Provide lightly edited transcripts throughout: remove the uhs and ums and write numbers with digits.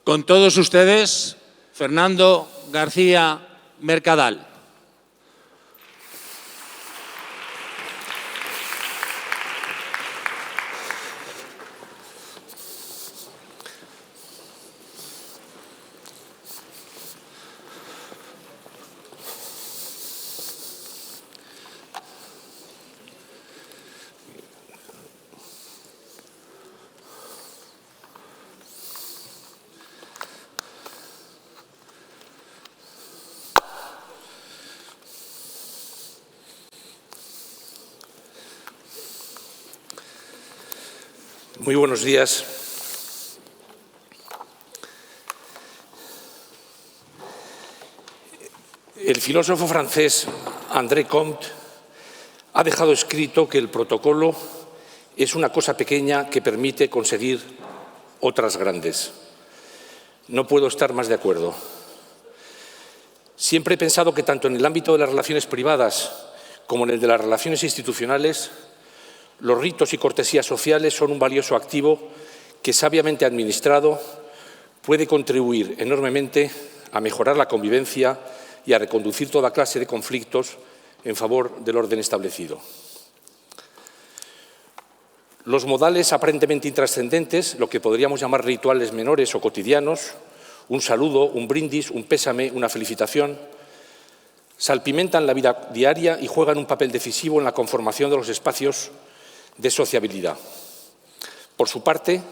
Con todos ustedes, Fernando García Mercadal. Muy buenos días. El filósofo francés André Comte ha dejado escrito que el protocolo es una cosa pequeña que permite conseguir otras grandes. No puedo estar más de acuerdo. Siempre he pensado que tanto en el ámbito de las relaciones privadas como en el de las relaciones institucionales, los ritos y cortesías sociales son un valioso activo que, sabiamente administrado, puede contribuir enormemente a mejorar la convivencia y a reconducir toda clase de conflictos en favor del orden establecido. Los modales aparentemente intrascendentes, lo que podríamos llamar rituales menores o cotidianos, un saludo, un brindis, un pésame, una felicitación, salpimentan la vida diaria y juegan un papel decisivo en la conformación de los espacios de sociabilidad. Por su parte,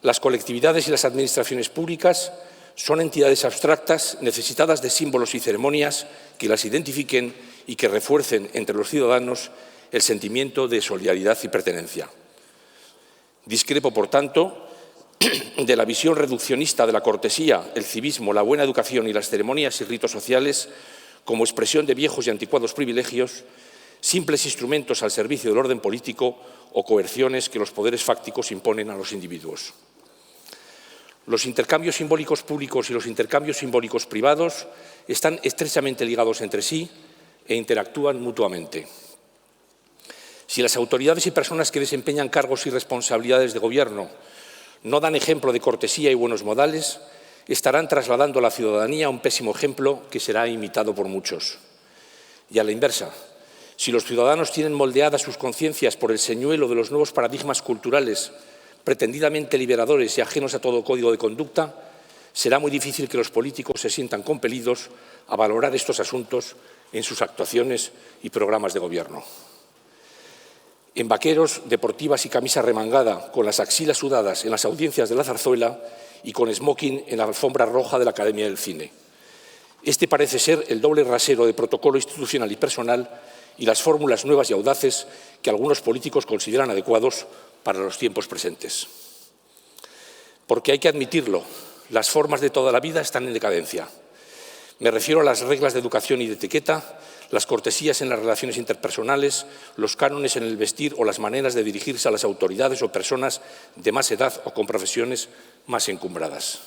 las colectividades y las administraciones públicas son entidades abstractas necesitadas de símbolos y ceremonias que las identifiquen y que refuercen entre los ciudadanos el sentimiento de solidaridad y pertenencia. Discrepo, por tanto, de la visión reduccionista de la cortesía, el civismo, la buena educación y las ceremonias y ritos sociales como expresión de viejos y anticuados privilegios, simples instrumentos al servicio del orden político o coerciones que los poderes fácticos imponen a los individuos. Los intercambios simbólicos públicos y los intercambios simbólicos privados están estrechamente ligados entre sí e interactúan mutuamente. Si las autoridades y personas que desempeñan cargos y responsabilidades de gobierno no dan ejemplo de cortesía y buenos modales, estarán trasladando a la ciudadanía un pésimo ejemplo que será imitado por muchos. Y a la inversa, si los ciudadanos tienen moldeadas sus conciencias por el señuelo de los nuevos paradigmas culturales pretendidamente liberadores y ajenos a todo código de conducta, será muy difícil que los políticos se sientan compelidos a valorar estos asuntos en sus actuaciones y programas de gobierno. En vaqueros, deportivas y camisa remangada, con las axilas sudadas en las audiencias de la zarzuela y con smoking en la alfombra roja de la Academia del Cine. Este parece ser el doble rasero de protocolo institucional y personal y las fórmulas nuevas y audaces que algunos políticos consideran adecuados para los tiempos presentes. Porque hay que admitirlo, las formas de toda la vida están en decadencia. Me refiero a las reglas de educación y de etiqueta, las cortesías en las relaciones interpersonales, los cánones en el vestir o las maneras de dirigirse a las autoridades o personas de más edad o con profesiones más encumbradas.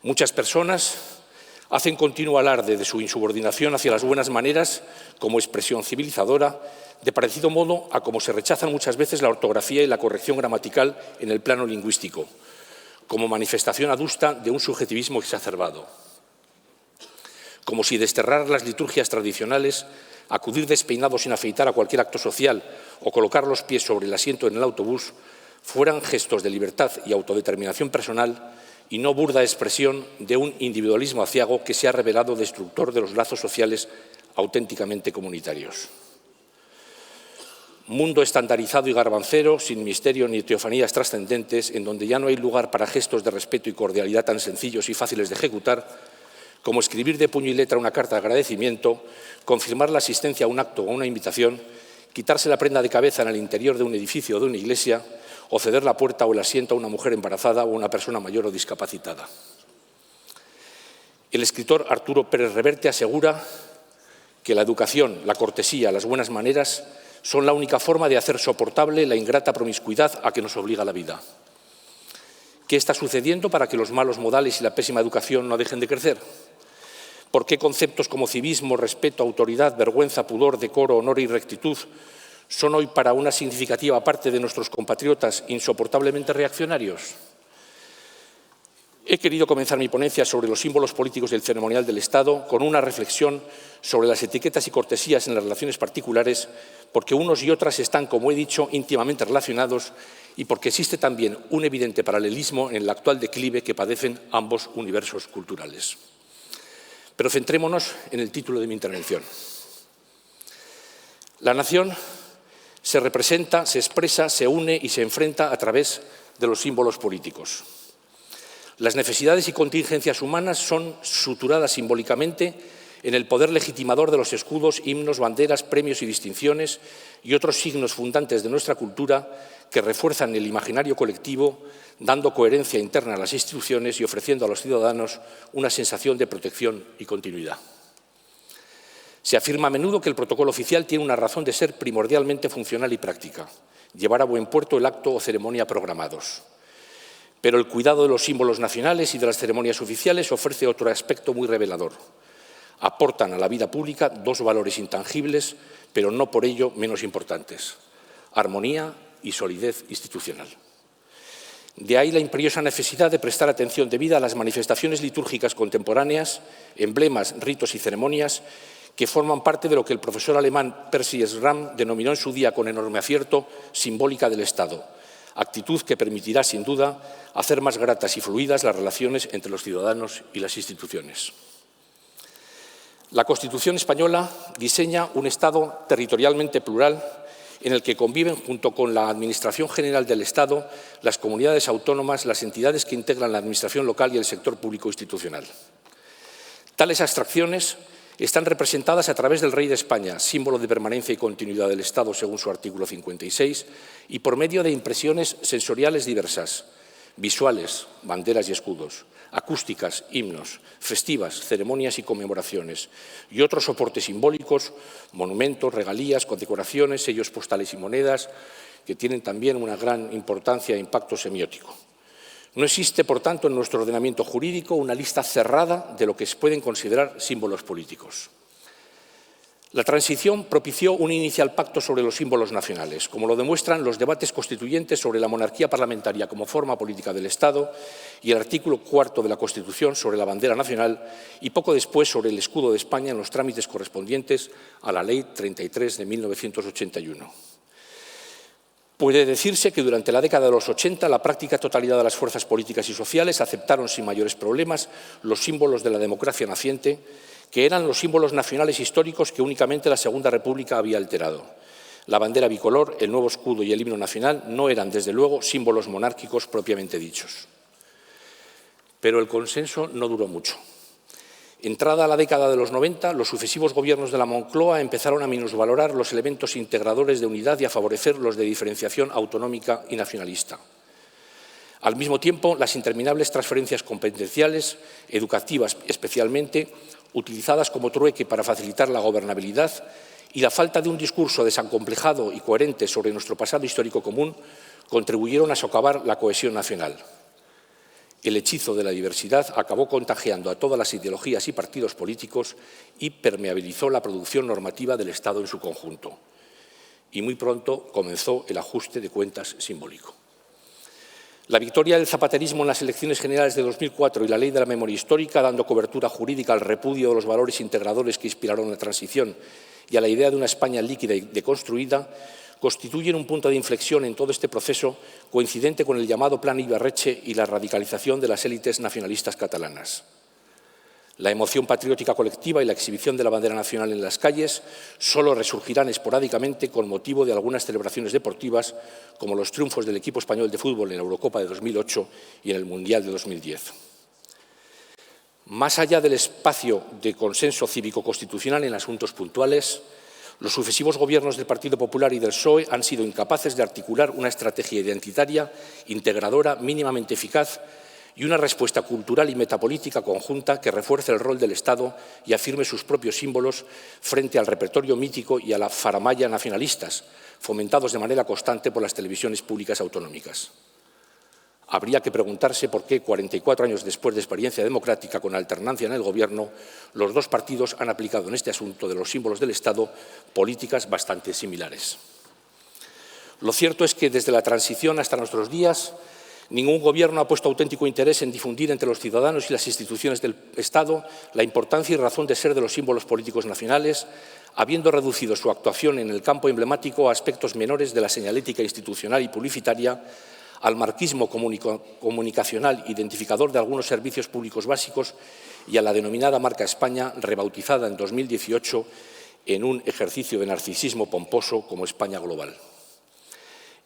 Muchas personas hacen continuo alarde de su insubordinación hacia las buenas maneras como expresión civilizadora, de parecido modo a como se rechazan muchas veces la ortografía y la corrección gramatical en el plano lingüístico, como manifestación adusta de un subjetivismo exacerbado. Como si desterrar las liturgias tradicionales, acudir despeinado sin afeitar a cualquier acto social o colocar los pies sobre el asiento en el autobús fueran gestos de libertad y autodeterminación personal y no burda expresión de un individualismo aciago que se ha revelado destructor de los lazos sociales auténticamente comunitarios. Mundo estandarizado y garbancero, sin misterio ni teofanías trascendentes, en donde ya no hay lugar para gestos de respeto y cordialidad tan sencillos y fáciles de ejecutar, como escribir de puño y letra una carta de agradecimiento, confirmar la asistencia a un acto o una invitación, quitarse la prenda de cabeza en el interior de un edificio o de una iglesia, o ceder la puerta o el asiento a una mujer embarazada o a una persona mayor o discapacitada. El escritor Arturo Pérez Reverte asegura que la educación, la cortesía, las buenas maneras son la única forma de hacer soportable la ingrata promiscuidad a que nos obliga la vida. ¿Qué está sucediendo para que los malos modales y la pésima educación no dejen de crecer? ¿Por qué conceptos como civismo, respeto, autoridad, vergüenza, pudor, decoro, honor y rectitud son hoy para una significativa parte de nuestros compatriotas insoportablemente reaccionarios? He querido comenzar mi ponencia sobre los símbolos políticos del ceremonial del Estado con una reflexión sobre las etiquetas y cortesías en las relaciones particulares, porque unos y otras están, como he dicho, íntimamente relacionados y porque existe también un evidente paralelismo en el actual declive que padecen ambos universos culturales. Pero centrémonos en el título de mi intervención. La nación se representa, se expresa, se une y se enfrenta a través de los símbolos políticos. Las necesidades y contingencias humanas son suturadas simbólicamente en el poder legitimador de los escudos, himnos, banderas, premios y distinciones y otros signos fundantes de nuestra cultura que refuerzan el imaginario colectivo, dando coherencia interna a las instituciones y ofreciendo a los ciudadanos una sensación de protección y continuidad. Se afirma a menudo que el protocolo oficial tiene una razón de ser primordialmente funcional y práctica: llevar a buen puerto el acto o ceremonia programados. Pero el cuidado de los símbolos nacionales y de las ceremonias oficiales ofrece otro aspecto muy revelador. Aportan a la vida pública dos valores intangibles, pero no por ello menos importantes: armonía y solidez institucional. De ahí la imperiosa necesidad de prestar atención debida a las manifestaciones litúrgicas contemporáneas, emblemas, ritos y ceremonias que forman parte de lo que el profesor alemán Percy Schramm denominó en su día con enorme acierto simbólica del Estado, actitud que permitirá, sin duda, hacer más gratas y fluidas las relaciones entre los ciudadanos y las instituciones. La Constitución española diseña un Estado territorialmente plural en el que conviven, junto con la Administración General del Estado, las comunidades autónomas, las entidades que integran la Administración local y el sector público institucional. Tales abstracciones están representadas a través del Rey de España, símbolo de permanencia y continuidad del Estado según su artículo 56, y por medio de impresiones sensoriales diversas: visuales, banderas y escudos; acústicas, himnos; festivas, ceremonias y conmemoraciones; y otros soportes simbólicos, monumentos, regalías, condecoraciones, sellos postales y monedas, que tienen también una gran importancia e impacto semiótico. No existe, por tanto, en nuestro ordenamiento jurídico una lista cerrada de lo que se pueden considerar símbolos políticos. La transición propició un inicial pacto sobre los símbolos nacionales, como lo demuestran los debates constituyentes sobre la monarquía parlamentaria como forma política del Estado y el artículo 4 de la Constitución sobre la bandera nacional, y poco después sobre el escudo de España en los trámites correspondientes a la Ley 33 de 1981. Puede decirse que durante la década de los 80 la práctica totalidad de las fuerzas políticas y sociales aceptaron sin mayores problemas los símbolos de la democracia naciente, que eran los símbolos nacionales históricos que únicamente la Segunda República había alterado. La bandera bicolor, el nuevo escudo y el himno nacional no eran, desde luego, símbolos monárquicos propiamente dichos. Pero el consenso no duró mucho. Entrada la década de los 90, los sucesivos gobiernos de la Moncloa empezaron a minusvalorar los elementos integradores de unidad y a favorecer los de diferenciación autonómica y nacionalista. Al mismo tiempo, las interminables transferencias competenciales, educativas especialmente, utilizadas como trueque para facilitar la gobernabilidad, y la falta de un discurso desancomplejado y coherente sobre nuestro pasado histórico común contribuyeron a socavar la cohesión nacional. El hechizo de la diversidad acabó contagiando a todas las ideologías y partidos políticos y permeabilizó la producción normativa del Estado en su conjunto. Y muy pronto comenzó el ajuste de cuentas simbólico. La victoria del zapaterismo en las elecciones generales de 2004 y la ley de la memoria histórica, dando cobertura jurídica al repudio de los valores integradores que inspiraron la transición y a la idea de una España líquida y deconstruida, constituyen un punto de inflexión en todo este proceso, coincidente con el llamado Plan Ibarretxe y la radicalización de las élites nacionalistas catalanas. La emoción patriótica colectiva y la exhibición de la bandera nacional en las calles solo resurgirán esporádicamente con motivo de algunas celebraciones deportivas, como los triunfos del equipo español de fútbol en la Eurocopa de 2008 y en el Mundial de 2010. Más allá del espacio de consenso cívico-constitucional en asuntos puntuales, los sucesivos gobiernos del Partido Popular y del PSOE han sido incapaces de articular una estrategia identitaria, integradora, mínimamente eficaz y una respuesta cultural y metapolítica conjunta que refuerce el rol del Estado y afirme sus propios símbolos frente al repertorio mítico y a la faramalla nacionalistas, fomentados de manera constante por las televisiones públicas autonómicas. Habría que preguntarse por qué, 44 años después de experiencia democrática con alternancia en el Gobierno, los dos partidos han aplicado en este asunto de los símbolos del Estado políticas bastante similares. Lo cierto es que desde la transición hasta nuestros días, Ningún gobierno ha puesto auténtico interés en difundir entre los ciudadanos y las instituciones del Estado la importancia y razón de ser de los símbolos políticos nacionales, habiendo reducido su actuación en el campo emblemático a aspectos menores de la señalética institucional y publicitaria, al marquismo comunicacional identificador de algunos servicios públicos básicos y a la denominada marca España, rebautizada en 2018 en un ejercicio de narcisismo pomposo como España Global.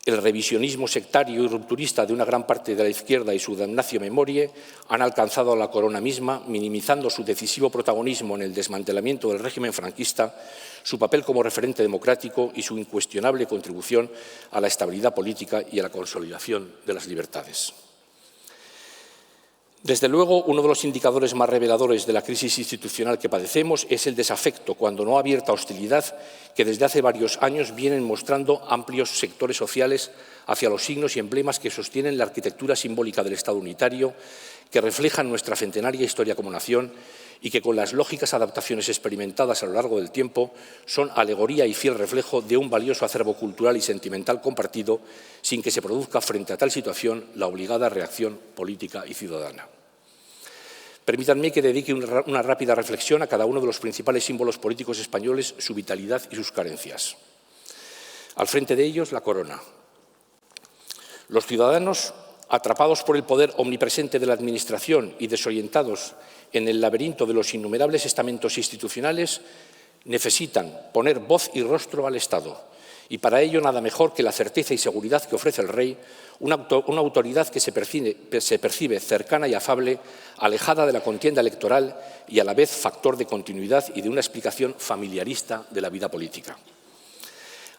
El revisionismo sectario y rupturista de una gran parte de la izquierda y su damnatio memoriae han alcanzado a la corona misma, minimizando su decisivo protagonismo en el desmantelamiento del régimen franquista, su papel como referente democrático y su incuestionable contribución a la estabilidad política y a la consolidación de las libertades. Desde luego, uno de los indicadores más reveladores de la crisis institucional que padecemos es el desafecto, cuando no abierta hostilidad, que desde hace varios años vienen mostrando amplios sectores sociales hacia los signos y emblemas que sostienen la arquitectura simbólica del Estado unitario, que reflejan nuestra centenaria historia como nación y que, con las lógicas adaptaciones experimentadas a lo largo del tiempo, son alegoría y fiel reflejo de un valioso acervo cultural y sentimental compartido, sin que se produzca frente a tal situación la obligada reacción política y ciudadana. Permítanme que dedique una rápida reflexión a cada uno de los principales símbolos políticos españoles, su vitalidad y sus carencias. Al frente de ellos, la corona. Los ciudadanos, atrapados por el poder omnipresente de la Administración y desorientados en el laberinto de los innumerables estamentos institucionales, necesitan poner voz y rostro al Estado. Y para ello nada mejor que la certeza y seguridad que ofrece el Rey, una autoridad que se percibe cercana y afable, alejada de la contienda electoral y a la vez factor de continuidad y de una explicación familiarista de la vida política.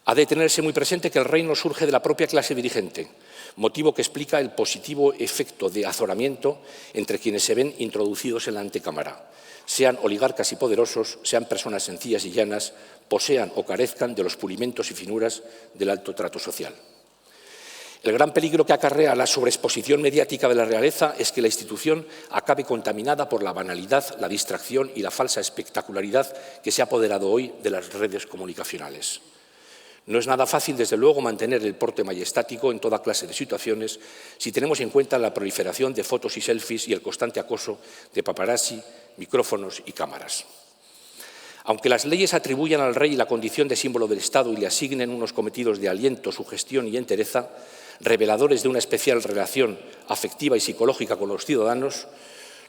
Ha de tenerse muy presente que el reino surge de la propia clase dirigente, motivo que explica el positivo efecto de azoramiento entre quienes se ven introducidos en la antecámara, sean oligarcas y poderosos, sean personas sencillas y llanas, posean o carezcan de los pulimentos y finuras del alto trato social. El gran peligro que acarrea la sobreexposición mediática de la realeza es que la institución acabe contaminada por la banalidad, la distracción y la falsa espectacularidad que se ha apoderado hoy de las redes comunicacionales. No es nada fácil, desde luego, mantener el porte majestático en toda clase de situaciones si tenemos en cuenta la proliferación de fotos y selfies y el constante acoso de paparazzi, micrófonos y cámaras. Aunque las leyes atribuyan al rey la condición de símbolo del Estado y le asignen unos cometidos de aliento, sugestión y entereza, reveladores de una especial relación afectiva y psicológica con los ciudadanos,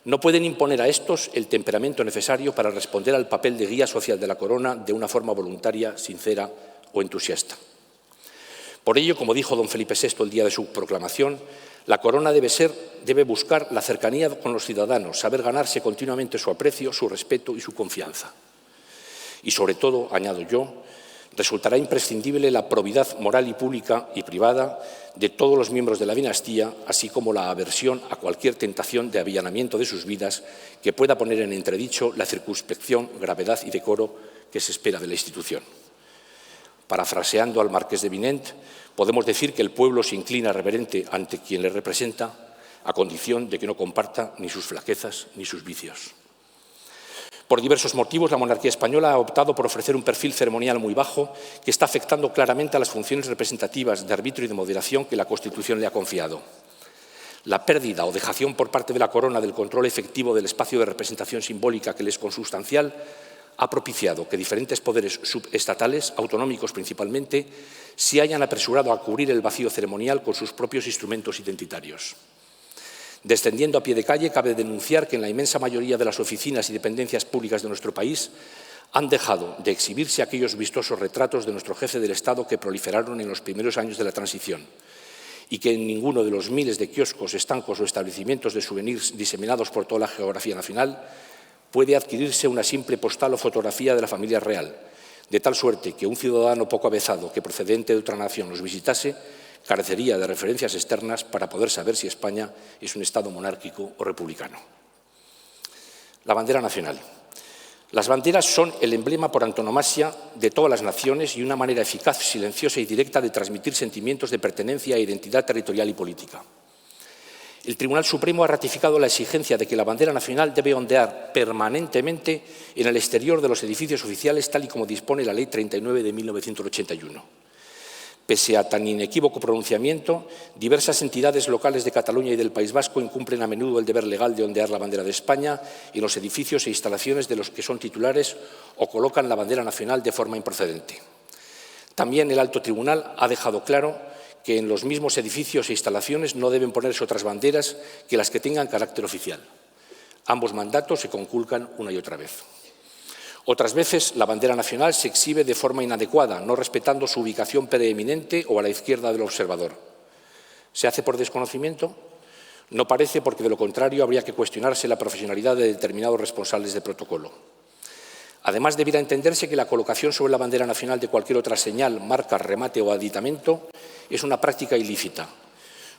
no pueden imponer a estos el temperamento necesario para responder al papel de guía social de la corona de una forma voluntaria, sincera o entusiasta. Por ello, como dijo don Felipe VI el día de su proclamación, la corona debe buscar la cercanía con los ciudadanos, saber ganarse continuamente su aprecio, su respeto y su confianza. Y sobre todo, añado yo, resultará imprescindible la probidad moral y pública y privada de todos los miembros de la dinastía, así como la aversión a cualquier tentación de avillanamiento de sus vidas que pueda poner en entredicho la circunspección, gravedad y decoro que se espera de la institución. Parafraseando al marqués de Vinent, podemos decir que el pueblo se inclina reverente ante quien le representa, a condición de que no comparta ni sus flaquezas ni sus vicios. Por diversos motivos, la monarquía española ha optado por ofrecer un perfil ceremonial muy bajo que está afectando claramente a las funciones representativas de arbitrio y de moderación que la Constitución le ha confiado. La pérdida o dejación por parte de la corona del control efectivo del espacio de representación simbólica que le es consustancial ha propiciado que diferentes poderes subestatales, autonómicos principalmente, se hayan apresurado a cubrir el vacío ceremonial con sus propios instrumentos identitarios. Descendiendo a pie de calle, cabe denunciar que en la inmensa mayoría de las oficinas y dependencias públicas de nuestro país han dejado de exhibirse aquellos vistosos retratos de nuestro jefe del Estado que proliferaron en los primeros años de la transición y que en ninguno de los miles de kioscos, estancos o establecimientos de souvenirs diseminados por toda la geografía nacional puede adquirirse una simple postal o fotografía de la familia real, de tal suerte que un ciudadano poco avezado que procedente de otra nación los visitase carecería de referencias externas para poder saber si España es un Estado monárquico o republicano. La bandera nacional. Las banderas son el emblema por antonomasia de todas las naciones y una manera eficaz, silenciosa y directa de transmitir sentimientos de pertenencia e identidad territorial y política. El Tribunal Supremo ha ratificado la exigencia de que la bandera nacional debe ondear permanentemente en el exterior de los edificios oficiales, tal y como dispone la Ley 39 de 1981. Pese a tan inequívoco pronunciamiento, diversas entidades locales de Cataluña y del País Vasco incumplen a menudo el deber legal de ondear la bandera de España en los edificios e instalaciones de los que son titulares o colocan la bandera nacional de forma improcedente. También el Alto Tribunal ha dejado claro que en los mismos edificios e instalaciones no deben ponerse otras banderas que las que tengan carácter oficial. Ambos mandatos se conculcan una y otra vez. Otras veces, la bandera nacional se exhibe de forma inadecuada, no respetando su ubicación preeminente o a la izquierda del observador. ¿Se hace por desconocimiento? No parece, porque de lo contrario habría que cuestionarse la profesionalidad de determinados responsables de protocolo. Además, debiera entenderse que la colocación sobre la bandera nacional de cualquier otra señal, marca, remate o aditamento es una práctica ilícita.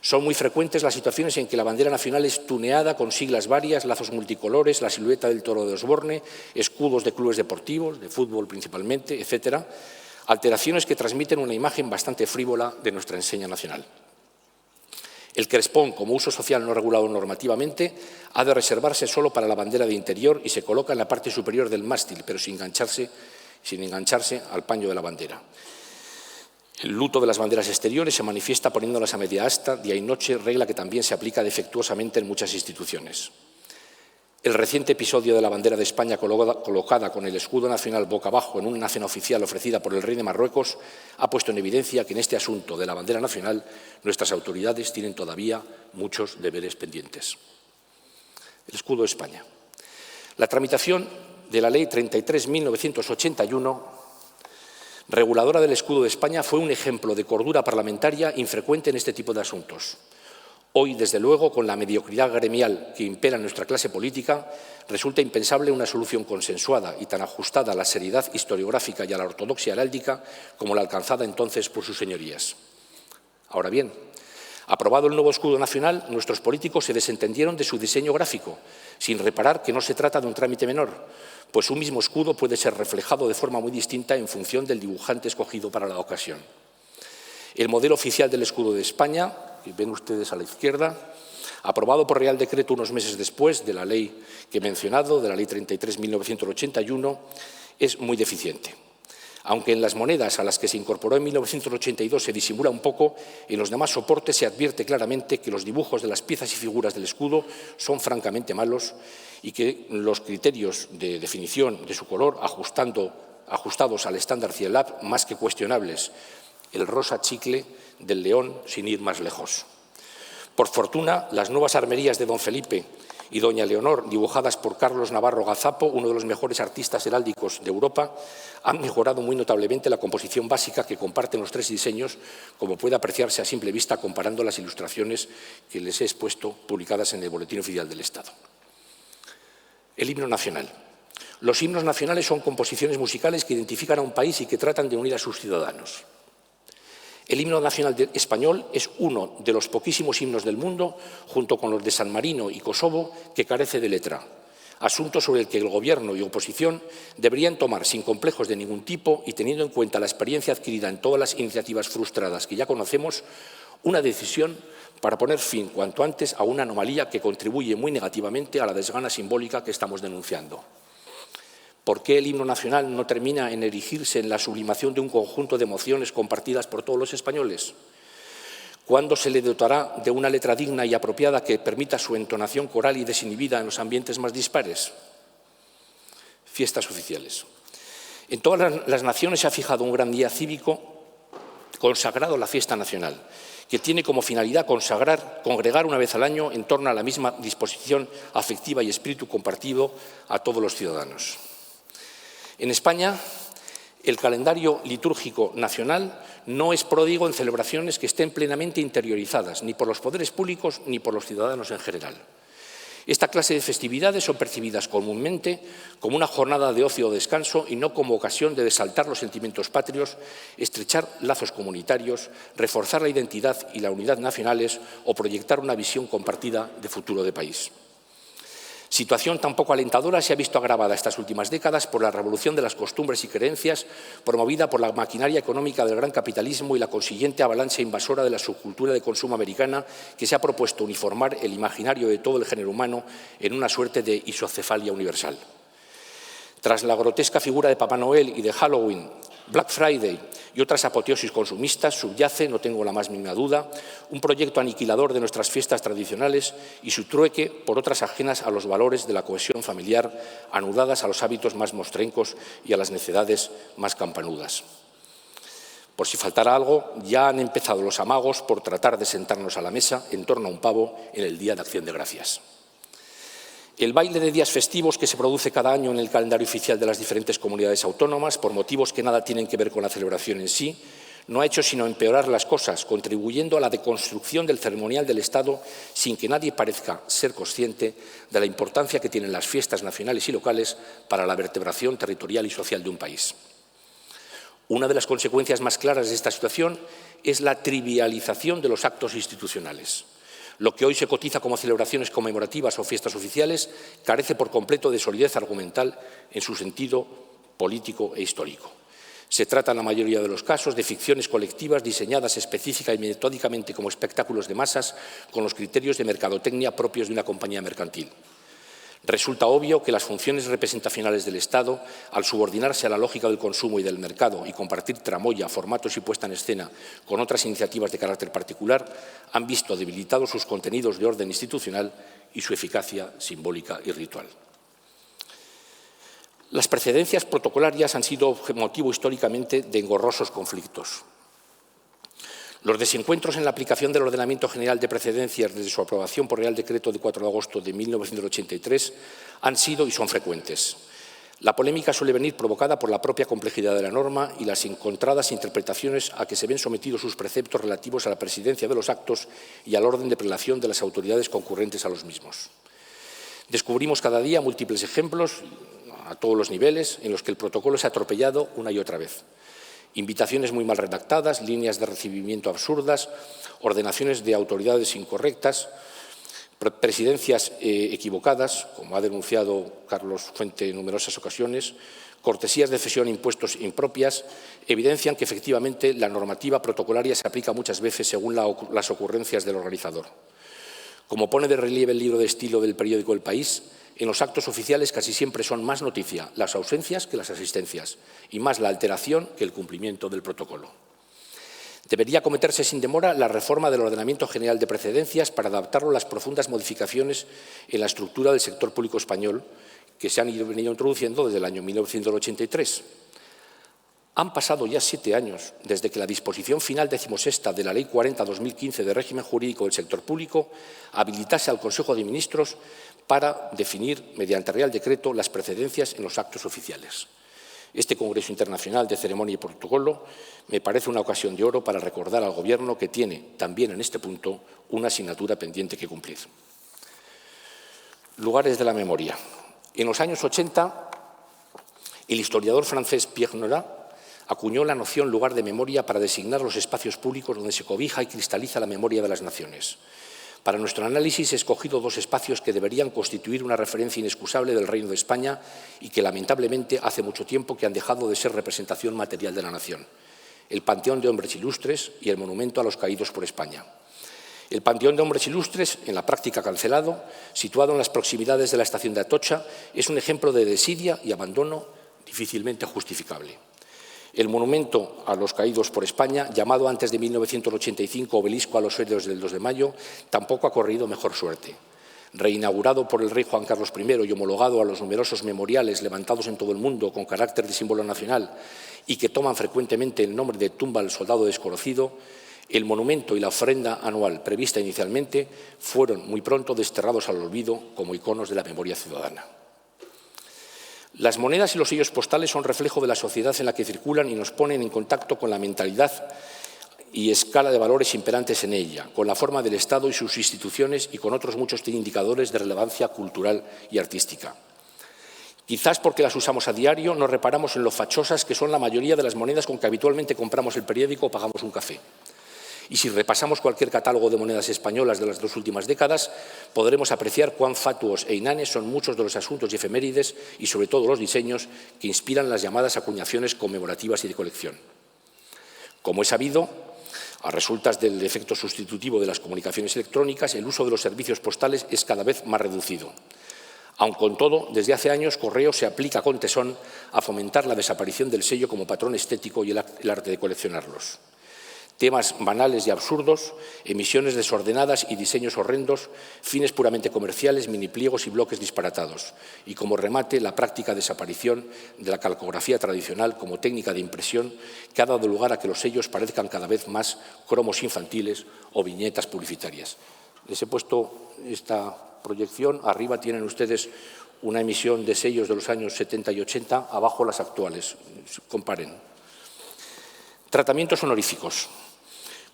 Son muy frecuentes las situaciones en que la bandera nacional es tuneada con siglas varias, lazos multicolores, la silueta del toro de Osborne, escudos de clubes deportivos, de fútbol principalmente, etcétera, alteraciones que transmiten una imagen bastante frívola de nuestra enseña nacional. El crespón, como uso social no regulado normativamente, ha de reservarse solo para la bandera de interior y se coloca en la parte superior del mástil, pero sin engancharse al paño de la bandera. El luto de las banderas exteriores se manifiesta poniéndolas a media asta, día y noche, regla que también se aplica defectuosamente en muchas instituciones. El reciente episodio de la bandera de España colocada con el escudo nacional boca abajo en una cena oficial ofrecida por el rey de Marruecos ha puesto en evidencia que en este asunto de la bandera nacional nuestras autoridades tienen todavía muchos deberes pendientes. El escudo de España. La tramitación de la Ley 33.1981, reguladora del escudo de España, fue un ejemplo de cordura parlamentaria infrecuente en este tipo de asuntos. Hoy, desde luego, con la mediocridad gremial que impera en nuestra clase política, resulta impensable una solución consensuada y tan ajustada a la seriedad historiográfica y a la ortodoxia heráldica como la alcanzada entonces por sus señorías. Ahora bien, aprobado el nuevo escudo nacional, nuestros políticos se desentendieron de su diseño gráfico, sin reparar que no se trata de un trámite menor, pues un mismo escudo puede ser reflejado de forma muy distinta en función del dibujante escogido para la ocasión. El modelo oficial del escudo de España, que ven ustedes a la izquierda, aprobado por Real Decreto unos meses después de la ley que he mencionado, de la Ley 33.1981, es muy deficiente. Aunque en las monedas a las que se incorporó en 1982 se disimula un poco, en los demás soportes se advierte claramente que los dibujos de las piezas y figuras del escudo son francamente malos y que los criterios de definición de su color, ajustados al estándar CIELAB, más que cuestionables, el rosa chicle del león, sin ir más lejos. Por fortuna, las nuevas armerías de don Felipe y doña Leonor, dibujadas por Carlos Navarro Gazapo, uno de los mejores artistas heráldicos de Europa, han mejorado muy notablemente la composición básica que comparten los tres diseños, como puede apreciarse a simple vista comparando las ilustraciones que les he expuesto publicadas en el Boletín Oficial del Estado. El himno nacional. Los himnos nacionales son composiciones musicales que identifican a un país y que tratan de unir a sus ciudadanos. El himno nacional español es uno de los poquísimos himnos del mundo, junto con los de San Marino y Kosovo, que carece de letra, asunto sobre el que el Gobierno y oposición deberían tomar sin complejos de ningún tipo y teniendo en cuenta la experiencia adquirida en todas las iniciativas frustradas que ya conocemos, una decisión para poner fin cuanto antes a una anomalía que contribuye muy negativamente a la desgana simbólica que estamos denunciando. ¿Por qué el himno nacional no termina en erigirse en la sublimación de un conjunto de emociones compartidas por todos los españoles? ¿Cuándo se le dotará de una letra digna y apropiada que permita su entonación coral y desinhibida en los ambientes más dispares? Fiestas oficiales. En todas las naciones se ha fijado un gran día cívico consagrado a la fiesta nacional, que tiene como finalidad congregar una vez al año en torno a la misma disposición afectiva y espíritu compartido a todos los ciudadanos. En España, el calendario litúrgico nacional no es pródigo en celebraciones que estén plenamente interiorizadas, ni por los poderes públicos ni por los ciudadanos en general. Esta clase de festividades son percibidas comúnmente como una jornada de ocio o descanso y no como ocasión de desaltar los sentimientos patrios, estrechar lazos comunitarios, reforzar la identidad y la unidad nacionales o proyectar una visión compartida de futuro de país. Situación tan poco alentadora se ha visto agravada estas últimas décadas por la revolución de las costumbres y creencias promovida por la maquinaria económica del gran capitalismo y la consiguiente avalancha invasora de la subcultura de consumo americana que se ha propuesto uniformar el imaginario de todo el género humano en una suerte de isocefalia universal. Tras la grotesca figura de Papá Noel y de Halloween, Black Friday y otras apoteosis consumistas subyace, no tengo la más mínima duda, un proyecto aniquilador de nuestras fiestas tradicionales y su trueque por otras ajenas a los valores de la cohesión familiar, anudadas a los hábitos más mostrencos y a las necedades más campanudas. Por si faltara algo, ya han empezado los amagos por tratar de sentarnos a la mesa en torno a un pavo en el Día de Acción de Gracias. El baile de días festivos que se produce cada año en el calendario oficial de las diferentes comunidades autónomas, por motivos que nada tienen que ver con la celebración en sí, no ha hecho sino empeorar las cosas, contribuyendo a la deconstrucción del ceremonial del Estado sin que nadie parezca ser consciente de la importancia que tienen las fiestas nacionales y locales para la vertebración territorial y social de un país. Una de las consecuencias más claras de esta situación es la trivialización de los actos institucionales. Lo que hoy se cotiza como celebraciones conmemorativas o fiestas oficiales carece por completo de solidez argumental en su sentido político e histórico. Se trata en la mayoría de los casos de ficciones colectivas diseñadas específica y metódicamente como espectáculos de masas con los criterios de mercadotecnia propios de una compañía mercantil. Resulta obvio que las funciones representacionales del Estado, al subordinarse a la lógica del consumo y del mercado y compartir tramoya, formatos y puesta en escena con otras iniciativas de carácter particular, han visto debilitados sus contenidos de orden institucional y su eficacia simbólica y ritual. Las precedencias protocolarias han sido motivo históricamente de engorrosos conflictos. Los desencuentros en la aplicación del Ordenamiento General de Precedencias desde su aprobación por Real Decreto de 4 de agosto de 1983 han sido y son frecuentes. La polémica suele venir provocada por la propia complejidad de la norma y las encontradas interpretaciones a que se ven sometidos sus preceptos relativos a la presidencia de los actos y al orden de prelación de las autoridades concurrentes a los mismos. Descubrimos cada día múltiples ejemplos, a todos los niveles, en los que el protocolo es atropellado una y otra vez. Invitaciones muy mal redactadas, líneas de recibimiento absurdas, ordenaciones de autoridades incorrectas, presidencias equivocadas, como ha denunciado Carlos Fuente en numerosas ocasiones, cortesías de cesión e impuestos impropias, evidencian que efectivamente la normativa protocolaria se aplica muchas veces según las ocurrencias del organizador. Como pone de relieve el libro de estilo del periódico El País, en los actos oficiales casi siempre son más noticia las ausencias que las asistencias y más la alteración que el cumplimiento del protocolo. Debería acometerse sin demora la reforma del Ordenamiento General de Precedencias para adaptarlo a las profundas modificaciones en la estructura del sector público español que se han venido introduciendo desde el año 1983. Han pasado ya 7 años desde que la disposición final 16ª de la Ley 40/2015 de régimen jurídico del sector público habilitase al Consejo de Ministros para definir, mediante Real Decreto, las precedencias en los actos oficiales. Este Congreso Internacional de Ceremonia y Protocolo me parece una ocasión de oro para recordar al Gobierno que tiene, también en este punto, una asignatura pendiente que cumplir. Lugares de la memoria. En los años 80, el historiador francés Pierre Nora acuñó la noción lugar de memoria para designar los espacios públicos donde se cobija y cristaliza la memoria de las naciones. Para nuestro análisis he escogido 2 espacios que deberían constituir una referencia inexcusable del Reino de España y que lamentablemente hace mucho tiempo que han dejado de ser representación material de la nación: el Panteón de Hombres Ilustres y el Monumento a los Caídos por España. El Panteón de Hombres Ilustres, en la práctica cancelado, situado en las proximidades de la estación de Atocha, es un ejemplo de desidia y abandono difícilmente justificable. El monumento a los caídos por España, llamado antes de 1985 Obelisco a los Héroes del 2 de mayo, tampoco ha corrido mejor suerte. Reinaugurado por el rey Juan Carlos I y homologado a los numerosos memoriales levantados en todo el mundo con carácter de símbolo nacional y que toman frecuentemente el nombre de tumba al soldado desconocido, el monumento y la ofrenda anual prevista inicialmente fueron muy pronto desterrados al olvido como iconos de la memoria ciudadana. Las monedas y los sellos postales son reflejo de la sociedad en la que circulan y nos ponen en contacto con la mentalidad y escala de valores imperantes en ella, con la forma del Estado y sus instituciones y con otros muchos indicadores de relevancia cultural y artística. Quizás porque las usamos a diario no reparamos en lo fachosas que son la mayoría de las monedas con que habitualmente compramos el periódico o pagamos un café. Y si repasamos cualquier catálogo de monedas españolas de las 2 últimas décadas, podremos apreciar cuán fatuos e inanes son muchos de los asuntos y efemérides y, sobre todo, los diseños que inspiran las llamadas acuñaciones conmemorativas y de colección. Como es sabido, a resultas del efecto sustitutivo de las comunicaciones electrónicas, el uso de los servicios postales es cada vez más reducido. Aun con todo, desde hace años Correos se aplica con tesón a fomentar la desaparición del sello como patrón estético y el arte de coleccionarlos. Temas banales y absurdos, emisiones desordenadas y diseños horrendos, fines puramente comerciales, minipliegos y bloques disparatados. Y como remate, la práctica desaparición de la calcografía tradicional como técnica de impresión que ha dado lugar a que los sellos parezcan cada vez más cromos infantiles o viñetas publicitarias. Les he puesto esta proyección. Arriba tienen ustedes una emisión de sellos de los años 70 y 80, abajo las actuales. Comparen. Tratamientos honoríficos.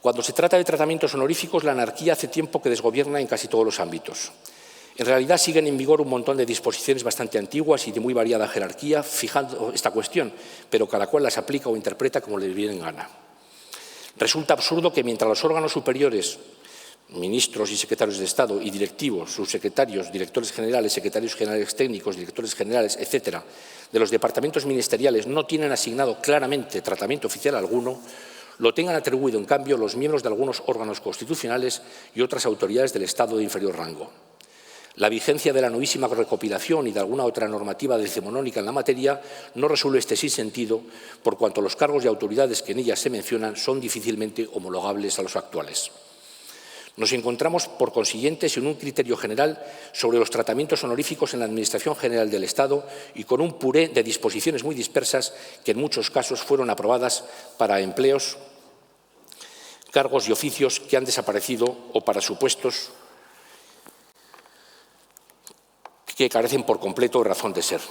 Cuando se trata de tratamientos honoríficos, la anarquía hace tiempo que desgobierna en casi todos los ámbitos. En realidad siguen en vigor un montón de disposiciones bastante antiguas y de muy variada jerarquía fijando esta cuestión, pero cada cual las aplica o interpreta como le viene en gana. Resulta absurdo que mientras los órganos superiores, ministros y secretarios de Estado y directivos, subsecretarios, directores generales, secretarios generales técnicos, directores generales, etcétera, de los departamentos ministeriales no tienen asignado claramente tratamiento oficial alguno, lo tengan atribuido, en cambio, los miembros de algunos órganos constitucionales y otras autoridades del Estado de inferior rango. La vigencia de la nuevísima recopilación y de alguna otra normativa decimonónica en la materia no resuelve este sinsentido, por cuanto los cargos y autoridades que en ella se mencionan son difícilmente homologables a los actuales. Nos encontramos, por consiguiente, sin un criterio general sobre los tratamientos honoríficos en la Administración General del Estado y con un puré de disposiciones muy dispersas que en muchos casos fueron aprobadas para empleos, cargos y oficios que han desaparecido o para supuestos que carecen por completo de razón de ser.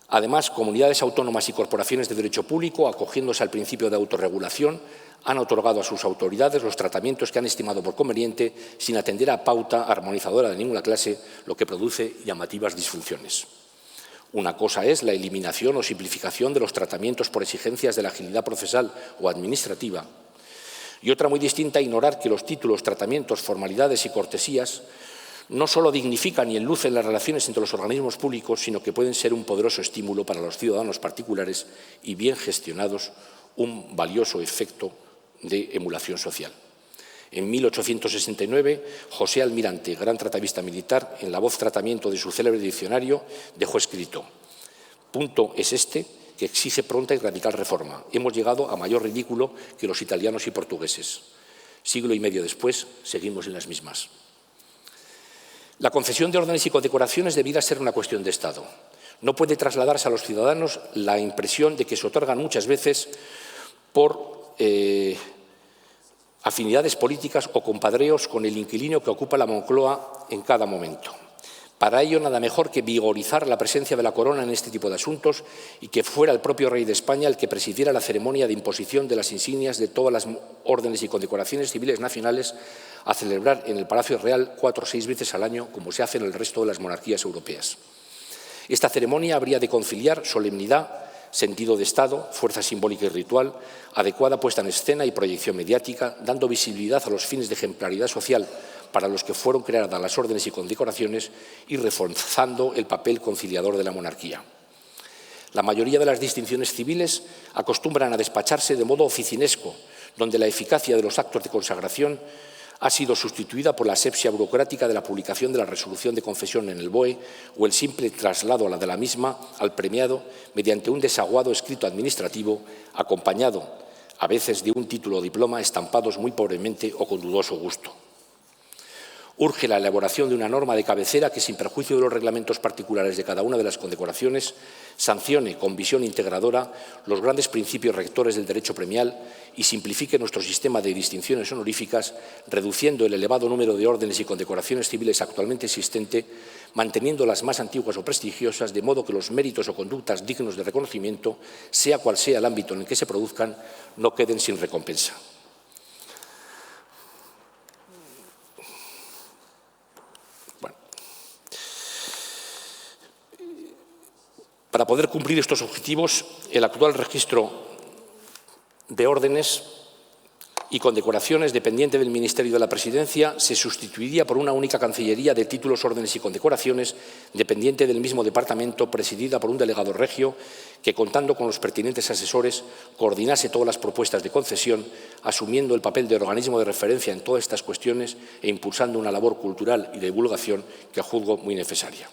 Además, comunidades autónomas y corporaciones de derecho público, acogiéndose al principio de autorregulación, han otorgado a sus autoridades los tratamientos que han estimado por conveniente sin atender a pauta armonizadora de ninguna clase, lo que produce llamativas disfunciones. Una cosa es la eliminación o simplificación de los tratamientos por exigencias de la agilidad procesal o administrativa, y otra muy distinta, ignorar que los títulos, tratamientos, formalidades y cortesías no solo dignifican y enlucen las relaciones entre los organismos públicos, sino que pueden ser un poderoso estímulo para los ciudadanos particulares y, bien gestionados, un valioso efecto de emulación social. En 1869, José Almirante, gran tratadista militar, en la voz tratamiento de su célebre diccionario, dejó escrito: «Punto es este que exige pronta y radical reforma. Hemos llegado a mayor ridículo que los italianos y portugueses. Siglo y medio después, seguimos en las mismas». La concesión de órdenes y condecoraciones debiera ser una cuestión de Estado. No puede trasladarse a los ciudadanos la impresión de que se otorgan muchas veces por afinidades políticas o compadreos con el inquilino que ocupa la Moncloa en cada momento. Para ello, nada mejor que vigorizar la presencia de la corona en este tipo de asuntos y que fuera el propio rey de España el que presidiera la ceremonia de imposición de las insignias de todas las órdenes y condecoraciones civiles nacionales a celebrar en el Palacio Real 4 o 6 veces al año, como se hace en el resto de las monarquías europeas. Esta ceremonia habría de conciliar solemnidad, sentido de Estado, fuerza simbólica y ritual, adecuada puesta en escena y proyección mediática, dando visibilidad a los fines de ejemplaridad social para los que fueron creadas las órdenes y condecoraciones y reforzando el papel conciliador de la monarquía. La mayoría de las distinciones civiles acostumbran a despacharse de modo oficinesco, donde la eficacia de los actos de consagración ha sido sustituida por la asepsia burocrática de la publicación de la resolución de confesión en el BOE o el simple traslado a la de la misma al premiado mediante un desaguado escrito administrativo acompañado a veces de un título o diploma estampados muy pobremente o con dudoso gusto. Urge la elaboración de una norma de cabecera que, sin perjuicio de los reglamentos particulares de cada una de las condecoraciones, sancione con visión integradora los grandes principios rectores del derecho premial y simplifique nuestro sistema de distinciones honoríficas, reduciendo el elevado número de órdenes y condecoraciones civiles actualmente existente, manteniendo las más antiguas o prestigiosas, de modo que los méritos o conductas dignos de reconocimiento, sea cual sea el ámbito en el que se produzcan, no queden sin recompensa. Para poder cumplir estos objetivos, el actual registro de órdenes y condecoraciones dependiente del Ministerio de la Presidencia se sustituiría por una única Cancillería de títulos, órdenes y condecoraciones dependiente del mismo departamento, presidida por un delegado regio que, contando con los pertinentes asesores, coordinase todas las propuestas de concesión, asumiendo el papel de organismo de referencia en todas estas cuestiones e impulsando una labor cultural y de divulgación que juzgo muy necesaria.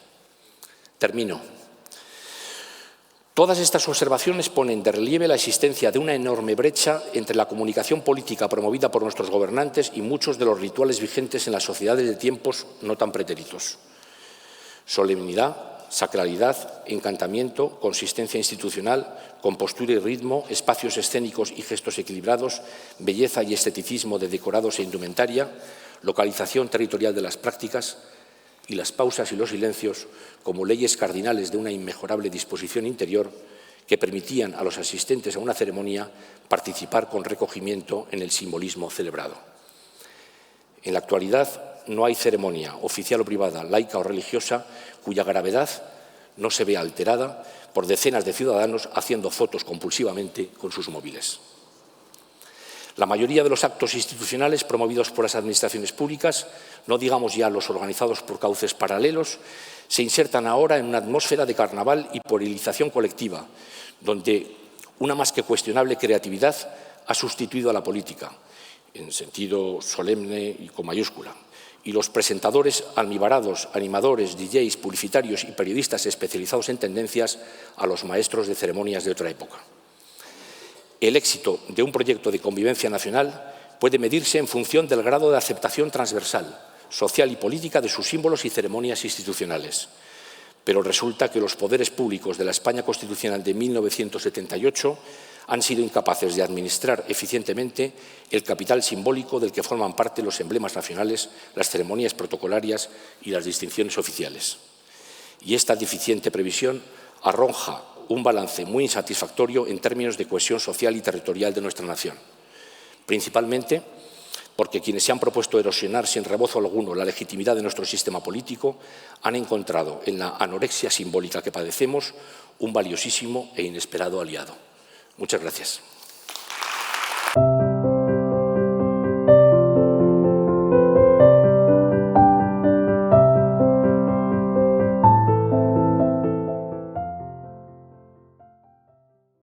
Termino. Todas estas observaciones ponen de relieve la existencia de una enorme brecha entre la comunicación política promovida por nuestros gobernantes y muchos de los rituales vigentes en las sociedades de tiempos no tan pretéritos. Solemnidad, sacralidad, encantamiento, consistencia institucional, compostura y ritmo, espacios escénicos y gestos equilibrados, belleza y esteticismo de decorados e indumentaria, localización territorial de las prácticas y las pausas y los silencios como leyes cardinales de una inmejorable disposición interior que permitían a los asistentes a una ceremonia participar con recogimiento en el simbolismo celebrado. En la actualidad no hay ceremonia, oficial o privada, laica o religiosa, cuya gravedad no se vea alterada por decenas de ciudadanos haciendo fotos compulsivamente con sus móviles. La mayoría de los actos institucionales promovidos por las administraciones públicas, no digamos ya los organizados por cauces paralelos, se insertan ahora en una atmósfera de carnaval y puerilización colectiva, donde una más que cuestionable creatividad ha sustituido a la política, en sentido solemne y con mayúscula. Y los presentadores almibarados, animadores, DJs, publicitarios y periodistas especializados en tendencias a los maestros de ceremonias de otra época. El éxito de un proyecto de convivencia nacional puede medirse en función del grado de aceptación transversal, social y política de sus símbolos y ceremonias institucionales. Pero resulta que los poderes públicos de la España constitucional de 1978 han sido incapaces de administrar eficientemente el capital simbólico del que forman parte los emblemas nacionales, las ceremonias protocolarias y las distinciones oficiales. Y esta deficiente previsión arroja un balance muy insatisfactorio en términos de cohesión social y territorial de nuestra nación, principalmente porque quienes se han propuesto erosionar sin rebozo alguno la legitimidad de nuestro sistema político han encontrado en la anorexia simbólica que padecemos un valiosísimo e inesperado aliado. Muchas gracias.